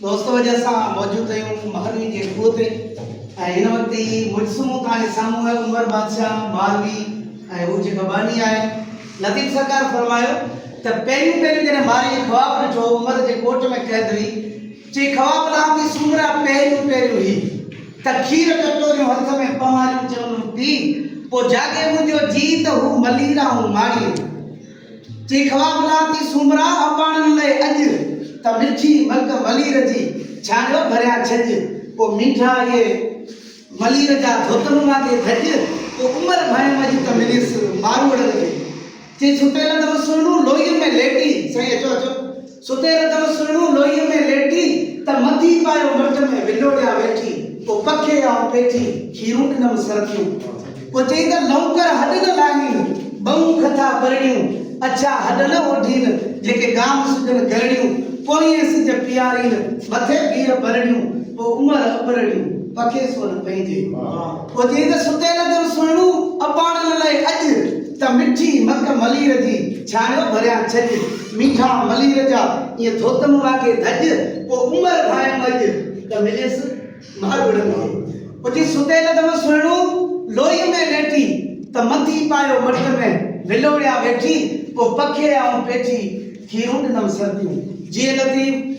दोस्त वजह से मौजूद आहियूं महरवी जे खूह ते ऐं हिन वक़्तु ई मुजसमो तव्हांजे साम्हूं आहे उमर बादशाह मालवी ऐं हू जेका बानी आहे लतीफ़ सरकार फरमायो त पहिरियों जॾहिं मारी ख्वाब ॾिठो उमर जे कोट में क़ैद हुई चई ख्वाब लाथी सुमरा पहिरियों हुई त खीर कटोरियूं हथ में पवारियूं चवनि पी पोइ जागे मुंहिंजो जी त हू मलीरा हूं माड़ी चई ख्वाब लाथी सुमरा अपाणनि लाइ अॼु त मिठी मग मलीर जी छाणियो भरिया छज पोइ मीठा ये मलीर जा धोतन मांगे धज पोइ उमर भाई मज त मिलियस मारूड़ लॻे चई सुतेल दम सुणू लोही में लेटी सही अचो अचो सुतेल दम सुणू लोही में लेटी त मथी पायो मट में विलोड़िया वेठी पोइ पखे आऊं पेठी खीरूं ॾिनम सरथियूं पोइ चई त लौकर हॾ न लाहियूं ॿऊं कथा बरड़ियूं अच्छा हॾ न ओढीन जेके गाम सुजन गरड़ियूं पोइ सिज पियारीन मथे पीर भरड़ियूं पोइ उमर अबरड़ियूं पखे सोन पंहिंजे पोइ चई त सुतेल दम सुणू अपाणनि लाइ अॼु त मिठी मग मलीर जी छाणियो भरिया छज मीठा मलीर जा ईअं धोतम वागे धज पोइ उमर भाई मज त मिलियस मारूड़ में पोइ चई सुतेल दम सुणू लोही में लेटी त मथी पायो मट में विलोड़िया वेठी पोइ पखे आऊं पेठी खीरूं ॾिनम सर्दियूं जी लतीफ़